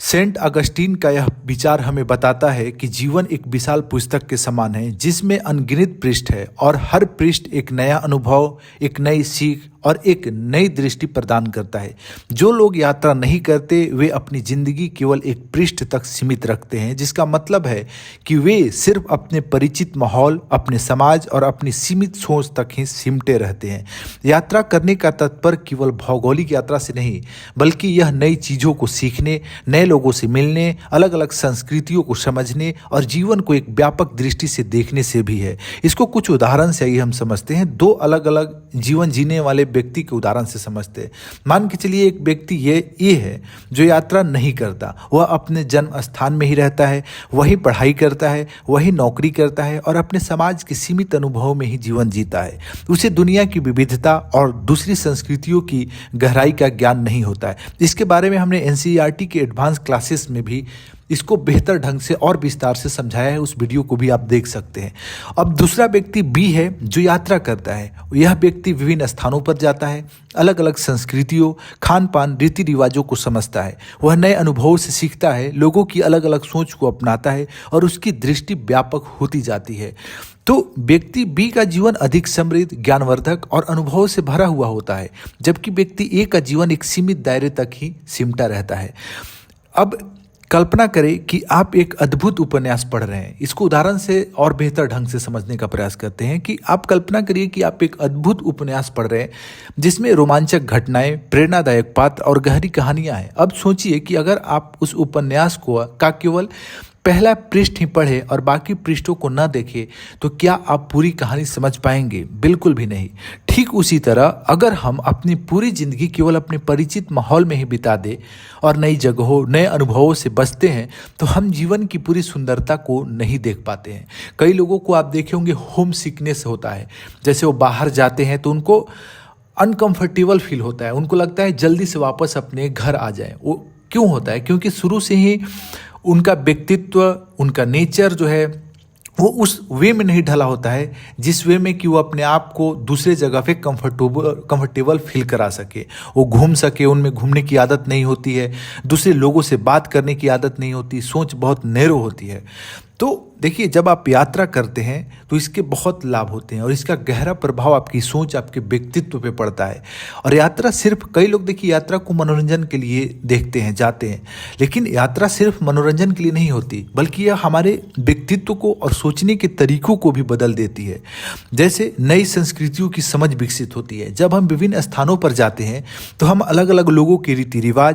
Saint Augustine का यह विचार हमें बताता है कि जीवन एक विशाल पुस्तक के समान है जिसमें अनगिनत पृष्ठ है और हर पृष्ठ एक नया अनुभव, एक नई सीख और एक नई दृष्टि प्रदान करता है। जो लोग यात्रा नहीं करते वे अपनी जिंदगी केवल एक पृष्ठ तक सीमित रखते हैं, जिसका मतलब है कि वे सिर्फ अपने परिचित माहौल, अपने समाज और अपनी सीमित सोच तक ही सिमटे रहते हैं। यात्रा करने का तात्पर्य केवल भौगोलिक यात्रा से नहीं, बल्कि यह नई चीज़ों को सीखने, नए लोगों से मिलने, अलग अलग संस्कृतियों को समझने और जीवन को एक व्यापक दृष्टि से देखने से भी है। इसको कुछ उदाहरण से आइए हम समझते हैं। दो अलग अलग जीवन जीने वाले व्यक्ति के उदाहरण से समझते हैं। मान के चलिए एक व्यक्ति ये है जो यात्रा नहीं करता, वह अपने जन्म स्थान में ही रहता है, वही पढ़ाई करता है, वही नौकरी करता है और अपने समाज के सीमित अनुभवों में ही जीवन जीता है। उसे दुनिया की विविधता और दूसरी संस्कृतियों की गहराई का ज्ञान नहीं होता है। इसके बारे में हमने एनसीईआरटी के एडवांस क्लासेस में भी इसको बेहतर ढंग से और विस्तार से समझाया है, उस वीडियो को भी आप देख सकते हैं। अब दूसरा व्यक्ति बी है जो यात्रा करता है। यह व्यक्ति विभिन्न स्थानों पर जाता है, अलग अलग संस्कृतियों, खान पान, रीति रिवाजों को समझता है। वह नए अनुभवों से सीखता है, लोगों की अलग अलग सोच को अपनाता है और उसकी दृष्टि व्यापक होती जाती है। तो व्यक्ति बी का जीवन अधिक समृद्ध, ज्ञानवर्धक और अनुभवों से भरा हुआ होता है, जबकि व्यक्ति ए का जीवन एक सीमित दायरे तक ही सिमटा रहता है। अब कल्पना करें कि आप एक अद्भुत उपन्यास पढ़ रहे हैं। इसको उदाहरण से और बेहतर ढंग से समझने का प्रयास करते हैं कि आप कल्पना करिए कि आप एक अद्भुत उपन्यास पढ़ रहे हैं जिसमें रोमांचक घटनाएं, प्रेरणादायक पात्र और गहरी कहानियां हैं। अब सोचिए कि अगर आप उस उपन्यास का केवल पहला पृष्ठ ही पढ़े और बाकी पृष्ठों को न देखें तो क्या आप पूरी कहानी समझ पाएंगे? बिल्कुल भी नहीं। ठीक उसी तरह अगर हम अपनी पूरी जिंदगी केवल अपने परिचित माहौल में ही बिता दें और नई जगहों, नए अनुभवों से बचते हैं तो हम जीवन की पूरी सुंदरता को नहीं देख पाते हैं। कई लोगों को आप देखे होंगे होम सिकनेस होता है। जैसे वो बाहर जाते हैं तो उनको अनकंफर्टेबल फील होता है, उनको लगता है जल्दी से वापस अपने घर आ जाए। वो क्यों होता है? क्योंकि शुरू से ही उनका व्यक्तित्व, उनका नेचर जो है वो उस वे में नहीं ढला होता है जिस वे में कि वो अपने आप को दूसरे जगह पे कंफर्टेबल फील करा सके, वो घूम सके। उनमें घूमने की आदत नहीं होती है, दूसरे लोगों से बात करने की आदत नहीं होती, सोच बहुत नैरो होती है। तो देखिए, जब आप यात्रा करते हैं तो इसके बहुत लाभ होते हैं और इसका गहरा प्रभाव आपकी सोच, आपके व्यक्तित्व पे पड़ता है। और यात्रा सिर्फ, कई लोग देखिए यात्रा को मनोरंजन के लिए देखते हैं, जाते हैं, लेकिन यात्रा सिर्फ मनोरंजन के लिए नहीं होती, बल्कि यह हमारे व्यक्तित्व को और सोचने के तरीकों को भी बदल देती है। जैसे नई संस्कृतियों की समझ विकसित होती है। जब हम विभिन्न स्थानों पर जाते हैं तो हम अलग अलग लोगों के रीति रिवाज,